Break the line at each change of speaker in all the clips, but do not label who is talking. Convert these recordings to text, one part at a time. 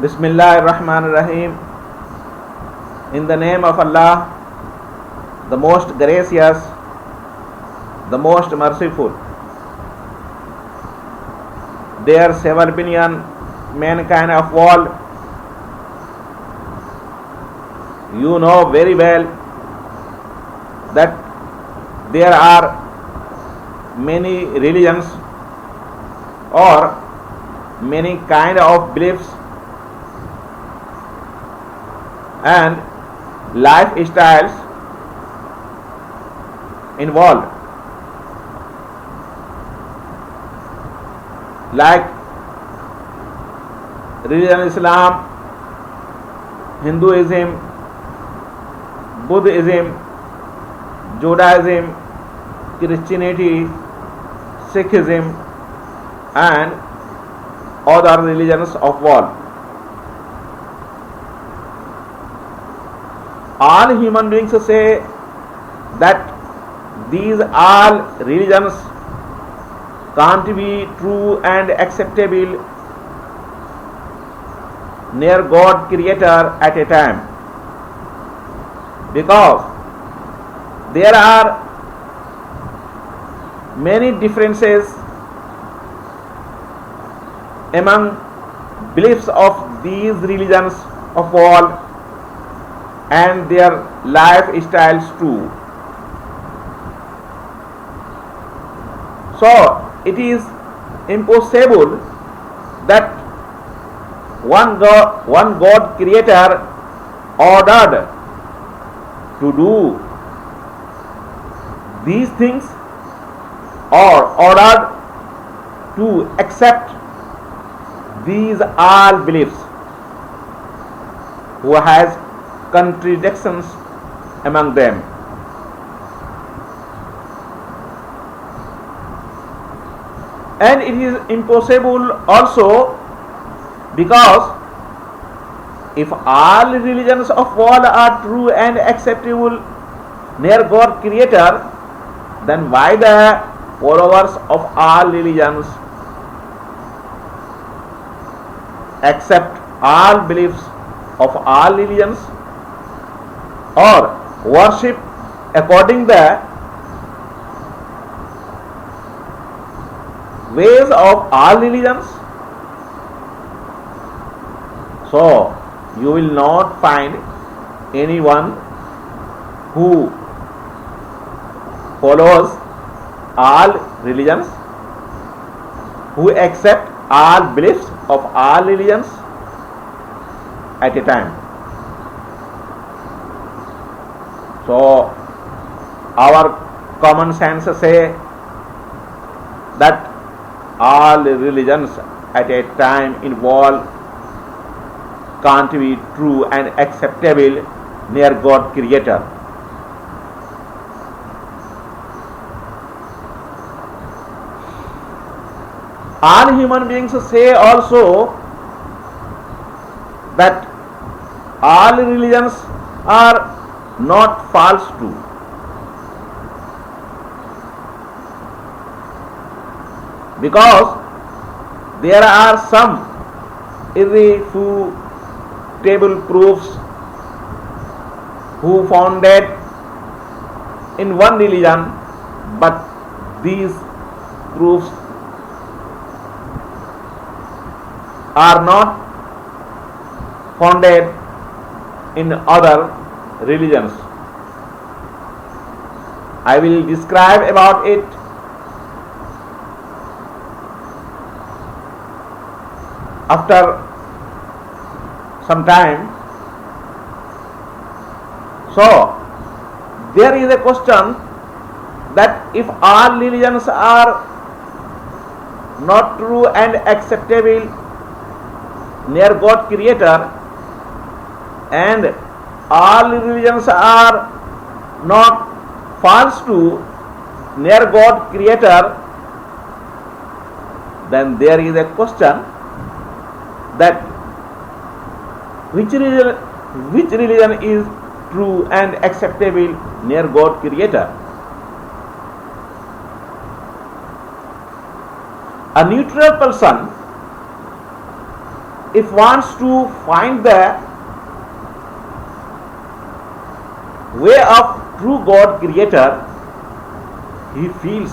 Bismillahir-Rahmanir-Rahim. In the name of Allah, the most gracious, the most merciful. Dear seven billion mankind of world, you know very well that there are many religions or many kind of beliefs and lifestyles involved, like religion Islam, Hinduism, Buddhism, Judaism, Christianity, Sikhism and other religions of world. All human beings say that these all religions can't be true and acceptable near God Creator at a time, because there are many differences among beliefs of these religions of world and their lifestyles too. So it is impossible that one God Creator ordered to do these things or ordered to accept these all beliefs, who has contradictions among them. And it is impossible also because if all religions of world are true and acceptable near God Creator, then why the followers of all religions accept all beliefs of all religions or worship according the ways of all religions? So you will not find anyone who follows all religions, who accept all beliefs of all religions at a time. So our common sense say that all religions at a time involved can't be true and acceptable near God Creator. All human beings say also that all religions are not false too. Because there are some irrefutable proofs who founded in one religion, but these proofs are not founded in other religions. I will describe about it after some time. So there is a question that if all religions are not true and acceptable near God Creator, and all religions are not false to near God Creator, then there is a question that which religion is true and acceptable near God Creator. A neutral person if wants to find the way of true God creator, he feels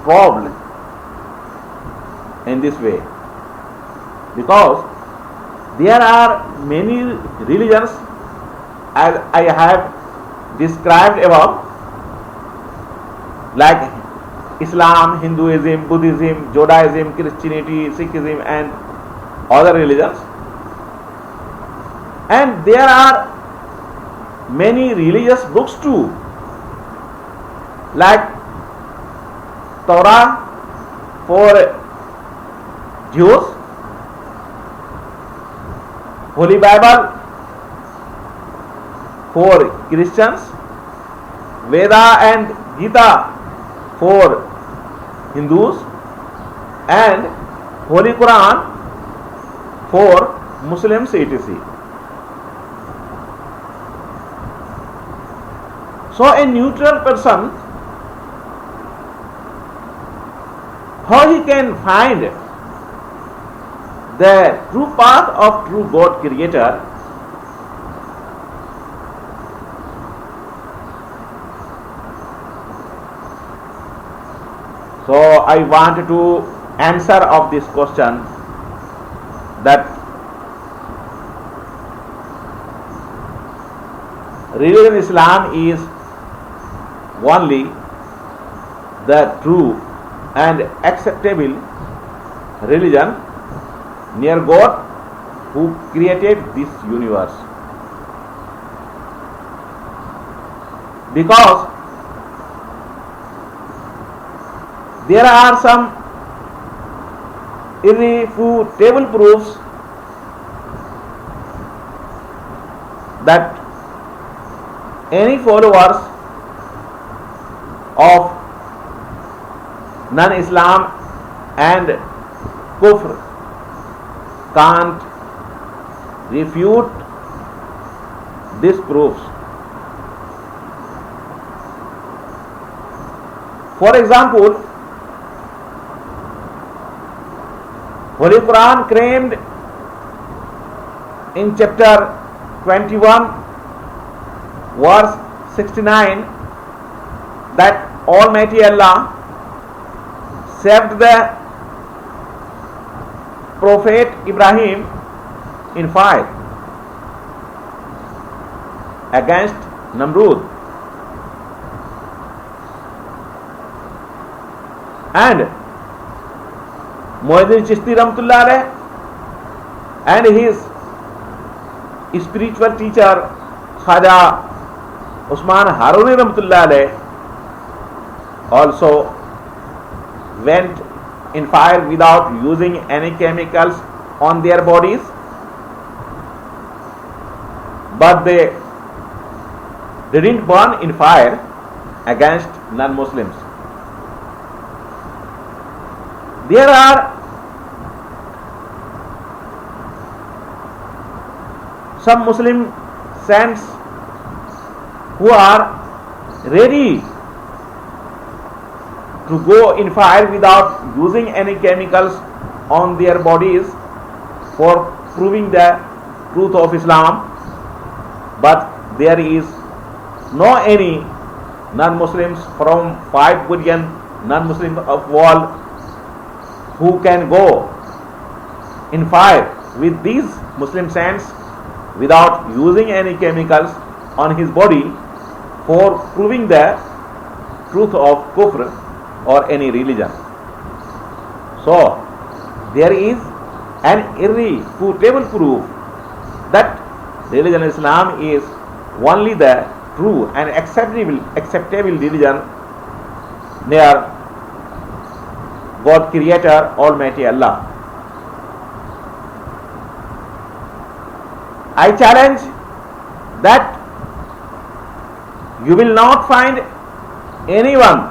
troubled in this way, because there are many religions as I have described above, like Islam, Hinduism, Buddhism, Judaism, Christianity, Sikhism and other religions. And there are many religious books too, like Torah for Jews, Holy Bible for Christians, Veda and Gita for Hindus, and Holy Quran for Muslims, etc. So a neutral person, how he can find the true path of true God creator? So I want to answer of this question, that religion Islam is only the true and acceptable religion near God who created this universe. Because there are some irrefutable proofs that any followers of non-Islam and kufr can't refute these proofs. For example, Holy Quran claimed in chapter 21 verse 69 that Almighty Allah saved the Prophet Ibrahim in fire against Namrud, and Muhammad Chishti Rahmatullah alayh and his spiritual teacher Khaja Usman Haruni Rahmatullah alayh also went in fire without using any chemicals on their bodies, but they didn't burn in fire against non-Muslims. There are some Muslim saints who are ready to go in fire without using any chemicals on their bodies for proving the truth of Islam, but there is no any non-Muslims from 5 billion non-Muslims of world who can go in fire with these Muslim saints without using any chemicals on his body for proving the truth of kufr or any religion. So there is an irrefutable proof that religion Islam is only the true and acceptable religion near God Creator Almighty Allah. I challenge that you will not find anyone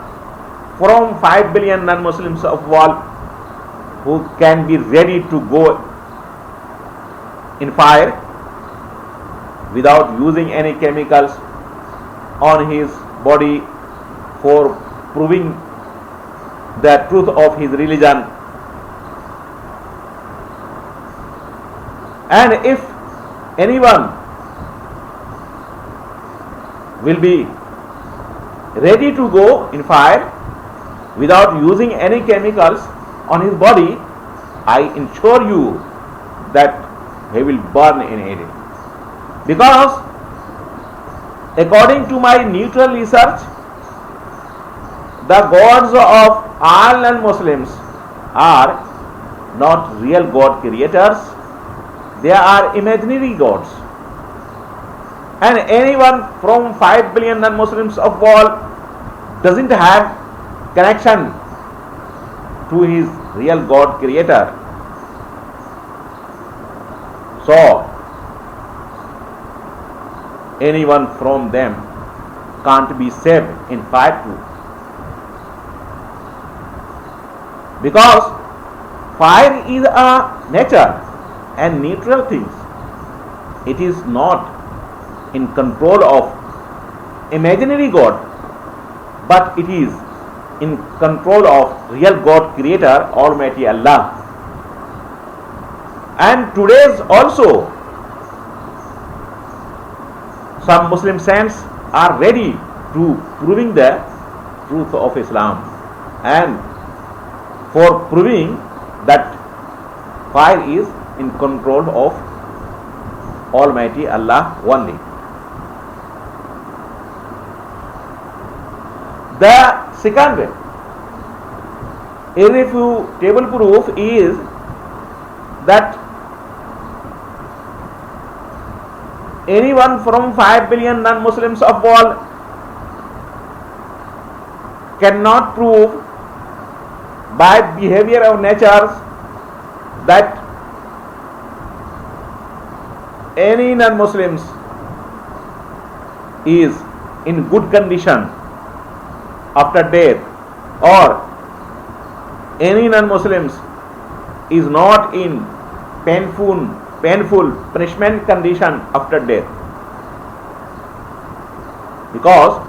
from 5 billion non-Muslims of world who can be ready to go in fire without using any chemicals on his body for proving the truth of his religion. And if anyone will be ready to go in fire without using any chemicals on his body, I assure you that he will burn in it. Because according to my neutral research, the gods of all non-Muslims are not real God creators, they are imaginary gods. And anyone from 5 billion non-Muslims of world doesn't have connection to his real God creator. So anyone from them can't be saved in fire too. Because fire is a nature and neutral things. It is not in control of imaginary God, but it is in control of real God creator, Almighty Allah. And today's also some Muslim saints are ready to proving the truth of Islam, and for proving that fire is in control of Almighty Allah only. The second irrefutable proof is that anyone from 5 billion non-Muslims of world cannot prove by behavior of natures that any non-Muslims is in good condition after death, or any non-Muslims is not in painful punishment condition after death. Because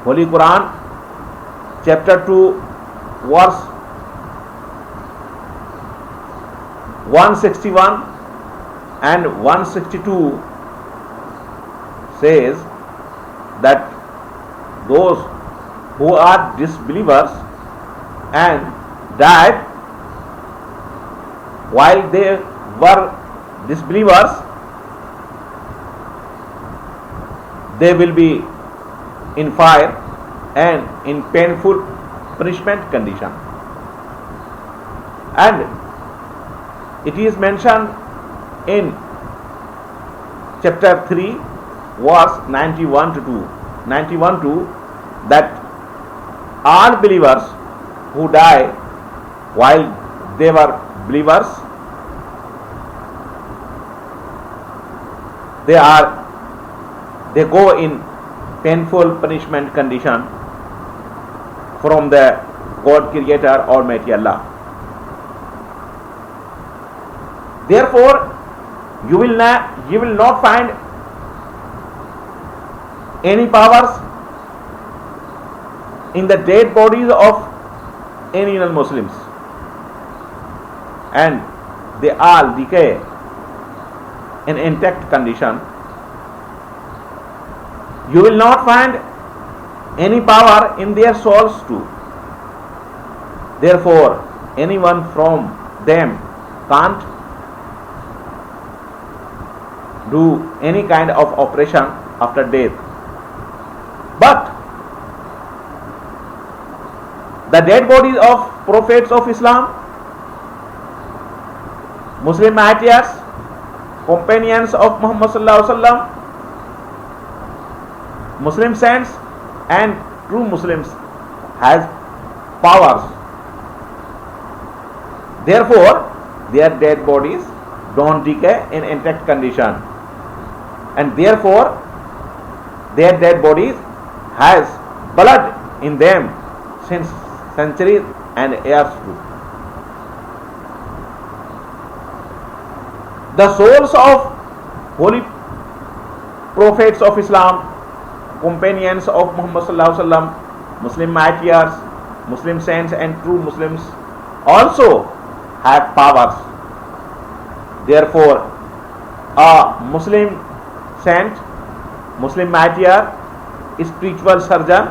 Holy Quran chapter 2 verse 161 and 162 says that those who are disbelievers and died while they were disbelievers, they will be in fire and in painful punishment condition. And it is mentioned in chapter 3 verse 91 to that all believers who die while they were believers, they go in painful punishment condition from the God creator, Almighty Allah. Therefore you will not find any powers in the dead bodies of any non-Muslims, and they all decay in intact condition. You will not find any power in their souls too. Therefore anyone from them can't do any kind of operation after death. But the dead bodies of prophets of Islam, Muslim martyrs, companions of Muhammad sallallahu alaihi wasallam, Muslim saints and true Muslims has powers. Therefore their dead bodies don't decay in intact condition, and therefore their dead bodies has blood in them since centuries and years too. The souls of holy prophets of Islam, companions of Muhammad sallallahu alaihi wasallam, Muslim martyrs, Muslim saints and true Muslims also have powers. Therefore, a Muslim saint, Muslim martyr, spiritual surgeon,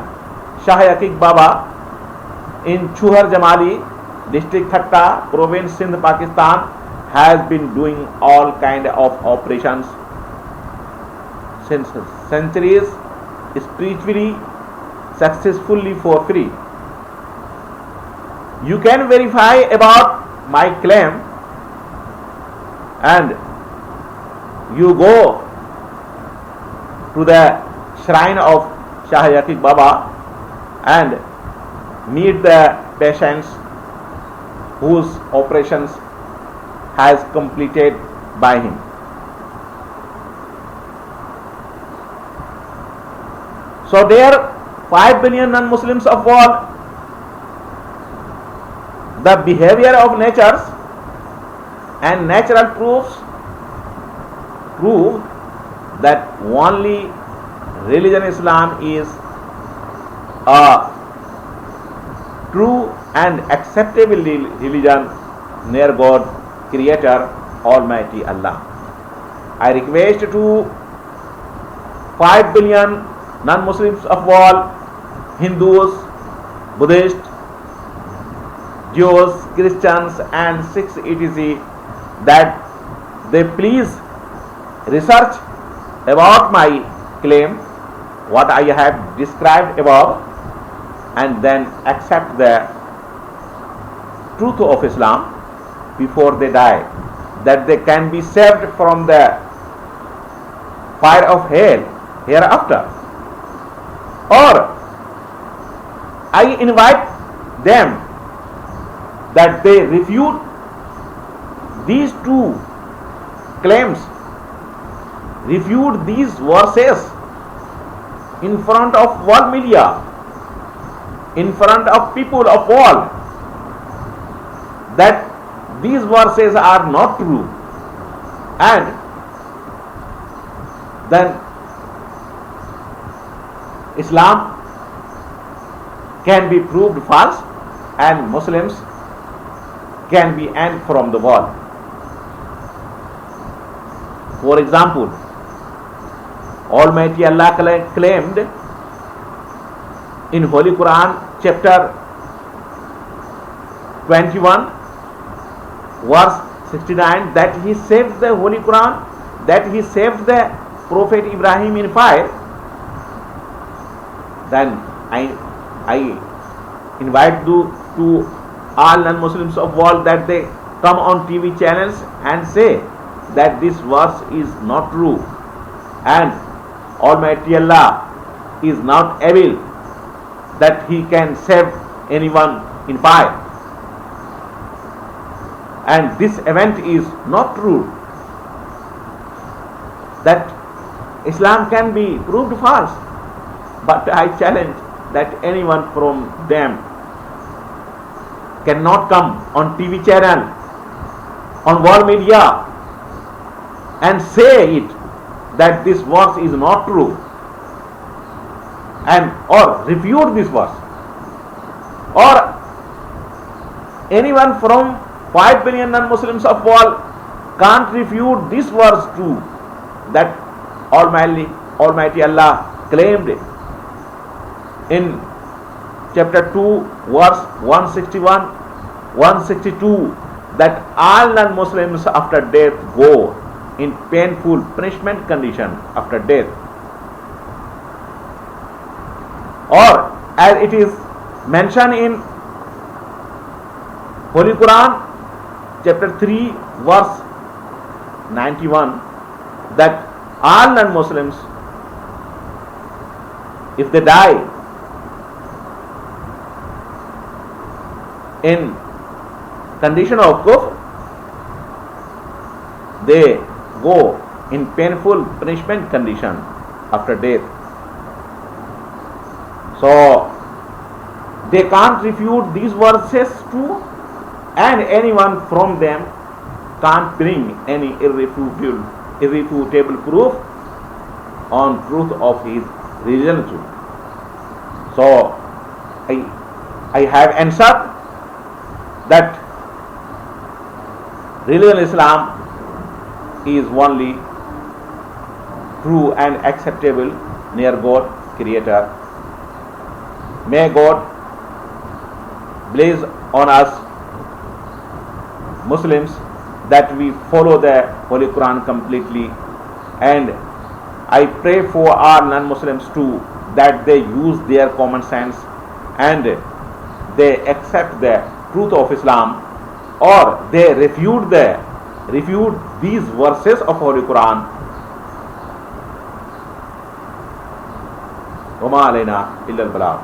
Shah Yaqub Baba in Chuhar Jamali, district Thatta, province Sindh, Pakistan, has been doing all kind of operations since centuries, spiritually, successfully for free. You can verify about my claim, and you go to the shrine of Shah Yaqub Baba and meet the patients whose operations has completed by him. So there 5 billion non-Muslims of world, the behavior of natures and natural proofs prove that only religion Islam is a true and acceptable religion near God, Creator, Almighty Allah. I request to 5 billion non-Muslims of world, Hindus, Buddhists, Jews, Christians and Sikhs etc., that they please research about my claim, what I have described above, and then accept the truth of Islam before they die, that they can be saved from the fire of hell hereafter. Or I invite them that they refute these two claims, refute these verses in front of world media, in front of people of world, that these verses are not true, and then Islam can be proved false and Muslims can be end from the world. For example, Almighty Allah claimed in Holy Quran chapter 21 verse 69 that he saved the Holy Quran, that he saved the Prophet Ibrahim in fire. Then I invite to all non-Muslims of world that they come on TV channels and say that this verse is not true and Almighty Allah is not able that he can save anyone in fire, and this event is not true, that Islam can be proved false. But I challenge that anyone from them cannot come on TV channel, on world media and say it that this verse is not true, and or refute this verse, or anyone from 5 billion non-Muslims of world can't refute this verse too, that Almighty Allah claimed in chapter 2 verse 161, 162 that all non-Muslims after death go in painful punishment condition after death, or as it is mentioned in Holy Quran chapter 3 verse 91 that all non-Muslims, if they die in condition of kufr, they go in painful punishment condition after death. So they can't refute these verses too, and anyone from them can't bring any irrefutable proof on truth of his religion too. So I have answered that religion Islam is only true and acceptable near God, Creator. May God bless on us Muslims that we follow the Holy Quran completely, and I pray for our non-Muslims too that they use their common sense and they accept the truth of Islam, or they refute these verses of Holy Quran. وما علينا إلا البلاغ.